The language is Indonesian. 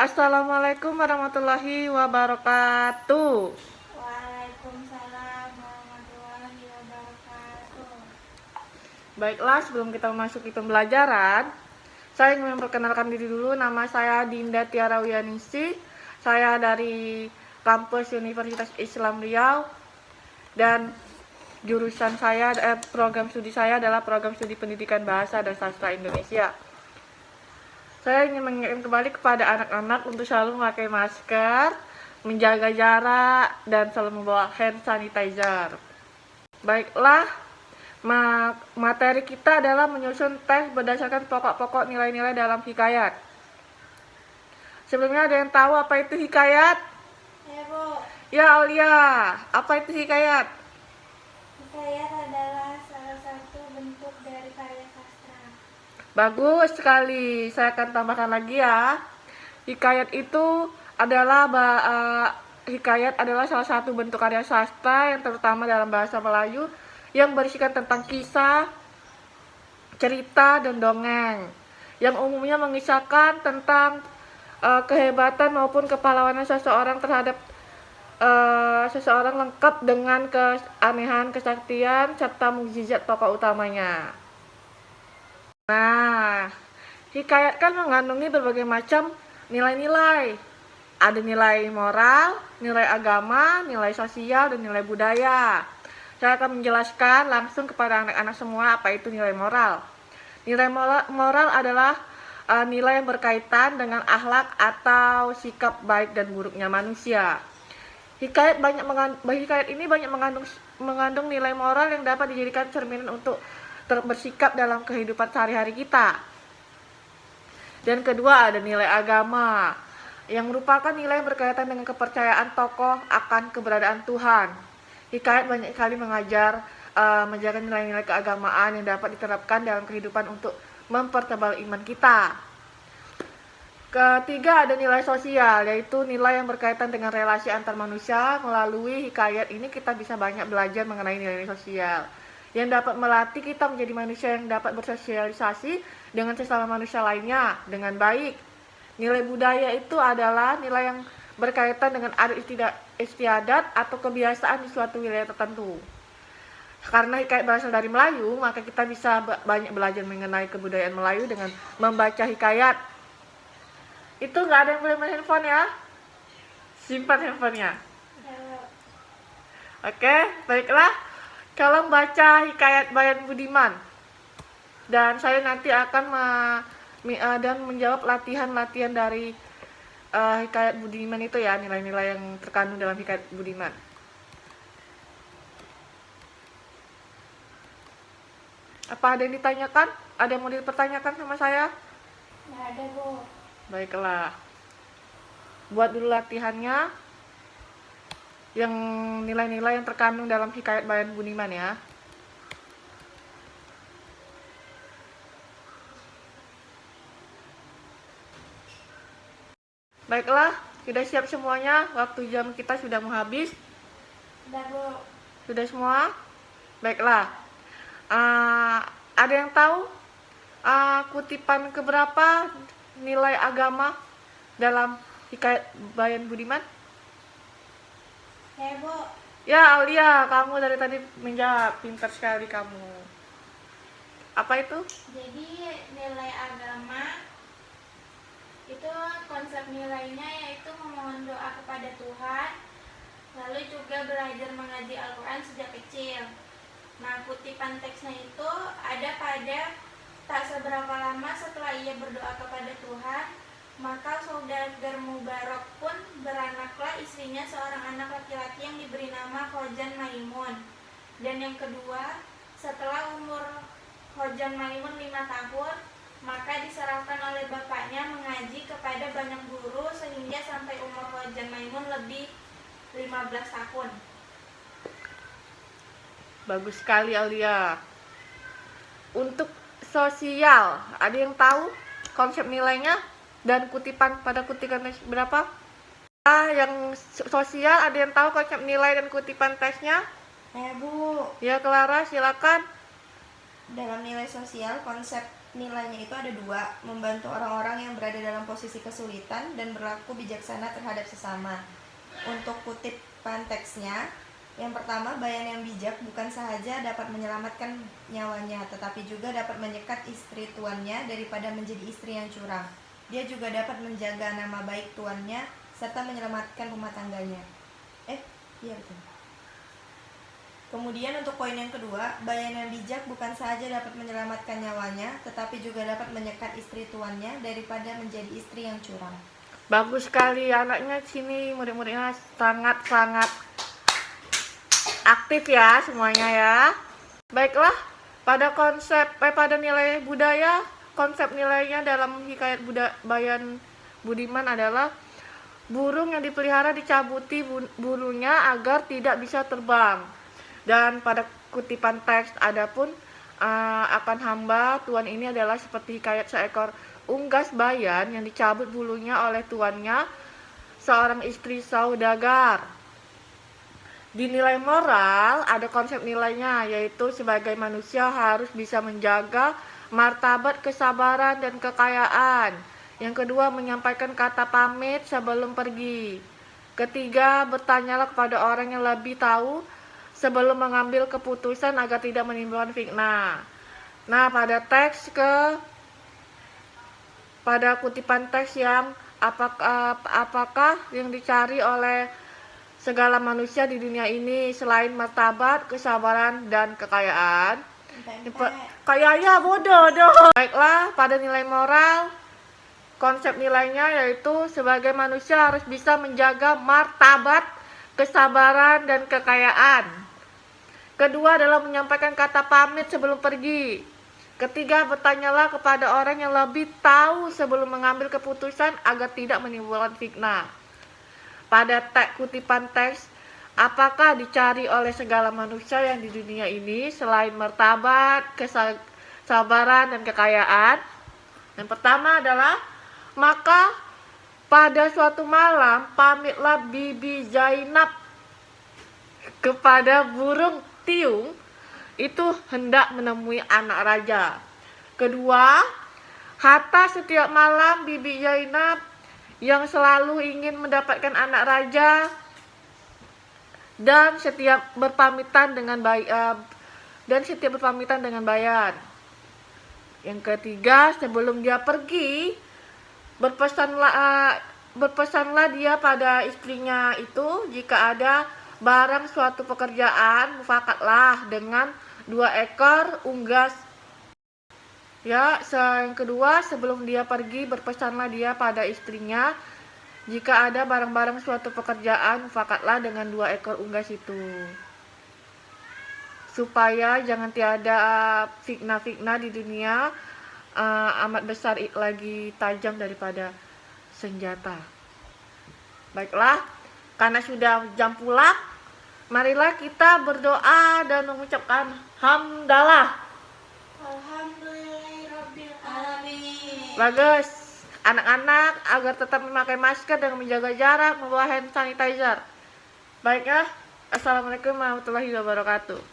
Assalamualaikum warahmatullahi wabarakatuh. Waalaikumsalam warahmatullahi wabarakatuh. Baiklah, sebelum kita memasuki pembelajaran, saya ingin memperkenalkan diri dulu. Nama saya Dinda Tiara Wiyaningsih. Saya dari kampus Universitas Islam Riau dan jurusan saya, program studi saya adalah program studi Pendidikan Bahasa dan Sastra Indonesia. Saya ingin mengingatkan kembali kepada anak-anak untuk selalu memakai masker, menjaga jarak, dan selalu membawa hand sanitizer. Baiklah, materi kita adalah menyusun tes berdasarkan pokok-pokok nilai-nilai dalam hikayat. Sebelumnya ada yang tahu apa itu hikayat? Ya, Bu. Ya, Aulia, apa itu hikayat? Hikayat adalah salah satu bentuk dari karya sastra. Bagus sekali, saya akan tambahkan lagi ya. Hikayat itu adalah hikayat adalah salah satu bentuk karya sastra yang terutama dalam bahasa Melayu yang berisikan tentang kisah, cerita, dan dongeng yang umumnya mengisahkan tentang kehebatan maupun kepahlawanan seseorang terhadap seseorang lengkap dengan keanehan, kesaktian, serta mukjizat tokoh utamanya. Nah, hikayat kan mengandungi berbagai macam nilai-nilai. Ada nilai moral, nilai agama, nilai sosial, dan nilai budaya. Saya akan menjelaskan langsung kepada anak-anak semua apa itu nilai moral. Nilai moral adalah nilai yang berkaitan dengan akhlak atau sikap baik dan buruknya manusia. Hikayat ini banyak mengandung nilai moral yang dapat dijadikan cerminan untuk bersikap dalam kehidupan sehari-hari kita. Dan kedua ada nilai agama yang merupakan nilai yang berkaitan dengan kepercayaan tokoh akan keberadaan Tuhan. Hikayat banyak sekali menjaga nilai-nilai keagamaan yang dapat diterapkan dalam kehidupan untuk mempertebal iman kita. Ketiga ada nilai sosial, yaitu nilai yang berkaitan dengan relasi antar manusia. Melalui hikayat ini kita bisa banyak belajar mengenai nilai sosial yang dapat melatih kita menjadi manusia yang dapat bersosialisasi dengan sesama manusia lainnya dengan baik. Nilai budaya itu adalah nilai yang berkaitan dengan adat istiadat atau kebiasaan di suatu wilayah tertentu. Karena hikayat berasal dari Melayu, maka kita bisa banyak belajar mengenai kebudayaan Melayu dengan membaca hikayat. Itu nggak ada yang boleh main handphone ya? Simpan handphonenya. Oke, baiklah. Kalau baca hikayat Bayan Budiman, dan saya nanti akan menjawab latihan-latihan dari hikayat Budiman itu ya, nilai-nilai yang terkandung dalam hikayat Budiman. Apa ada yang ditanyakan? Ada yang mau dipertanyakan sama saya? Nggak ada, Bu. Baiklah, buat dulu latihannya yang nilai-nilai yang terkandung dalam hikayat Bayan Budiman ya. Baiklah, sudah siap semuanya. Waktu jam kita sudah mau habis. Sudah, Bu. Sudah semua? Baiklah. Ada yang tahu kutipan keberapa nilai agama dalam hikayat Bayan Budiman? Ya, Bu. Ya, Aulia, kamu dari tadi menjawab. Pintar sekali kamu. Apa itu? Jadi nilai agama itu konsep nilainya yaitu memohon doa kepada Tuhan, lalu juga belajar mengaji Al-Quran sejak kecil. Nah, kutipan teksnya itu ada pada tak seberapa lama setelah ia berdoa kepada Tuhan, maka saudagar Mubarak pun beranaklah istrinya seorang anak laki-laki yang diberi nama Khojan Maimun. Dan yang kedua, setelah umur Khojan Maimun 5 tahun, maka diserahkan oleh bapaknya mengaji kepada banyak guru sehingga sampai umur Khojan Maimun lebih 15 tahun. Bagus sekali, Aulia. Untuk sosial, ada yang tahu konsep nilainya dan pada kutipan berapa? Yang sosial ada yang tahu konsep nilai dan kutipan tesnya? Bu. Ya, Clara, silakan. Dalam nilai sosial, konsep nilainya itu ada dua, membantu orang-orang yang berada dalam posisi kesulitan dan berlaku bijaksana terhadap sesama. Untuk kutipan teksnya, yang pertama, bayan yang bijak bukan sahaja dapat menyelamatkan nyawanya, tetapi juga dapat menyekat istri tuannya daripada menjadi istri yang curang. Dia juga dapat menjaga nama baik tuannya serta menyelamatkan rumah tangganya. Iya betul. Kemudian untuk poin yang kedua, bayan yang bijak bukan sahaja dapat menyelamatkan nyawanya, tetapi juga dapat menyekat istri tuannya daripada menjadi istri yang curang. Bagus sekali anaknya sini, murid-muridnya sangat-sangat aktif ya semuanya ya. Baiklah, pada nilai budaya, konsep nilainya dalam hikayat Bayan Budiman adalah burung yang dipelihara dicabuti bulunya agar tidak bisa terbang. Dan pada kutipan teks adapun akan hamba tuan ini adalah seperti hikayat seekor unggas bayan yang dicabut bulunya oleh tuannya, seorang istri saudagar. Di nilai moral ada konsep nilainya, yaitu sebagai manusia harus bisa menjaga martabat kesabaran dan kekayaan. Yang kedua, menyampaikan kata pamit sebelum pergi. Ketiga, bertanyalah kepada orang yang lebih tahu sebelum mengambil keputusan agar tidak menimbulkan fitnah. Nah, pada kutipan teks yang apakah yang dicari oleh segala manusia di dunia ini selain martabat, kesabaran, dan kekayaan? Kayaknya bodoh dong. Baiklah, pada nilai moral, konsep nilainya yaitu sebagai manusia harus bisa menjaga martabat, kesabaran, dan kekayaan. Kedua adalah menyampaikan kata pamit sebelum pergi. Ketiga, bertanyalah kepada orang yang lebih tahu sebelum mengambil keputusan agar tidak menimbulkan fitnah. Pada kutipan teks, apakah dicari oleh segala manusia yang di dunia ini selain martabat, kesabaran, dan kekayaan? Yang pertama adalah, maka pada suatu malam pamitlah Bibi Zainab kepada burung tiung itu hendak menemui anak raja. Kedua, hatta setiap malam Bibi Zainab yang selalu ingin mendapatkan anak raja dan setiap berpamitan dengan bayan. Yang ketiga, sebelum dia pergi, berpesanlah dia pada istrinya itu, jika ada barang suatu pekerjaan, mufakatlah dengan 2 ekor unggas. Ya, yang kedua, sebelum dia pergi, berpesanlah dia pada istrinya, jika ada barang-barang suatu pekerjaan, mufakatlah dengan 2 ekor unggas itu. Supaya jangan tiada fitnah-fitnah di dunia amat besar lagi tajam daripada senjata. Baiklah, karena sudah jam pulang, marilah kita berdoa dan mengucapkan hamdalah. Alhamdulillahirabbil alamin. Bagus. Anak-anak agar tetap memakai masker dan menjaga jarak, membawa hand sanitizer. Baiklah, assalamualaikum warahmatullahi wabarakatuh.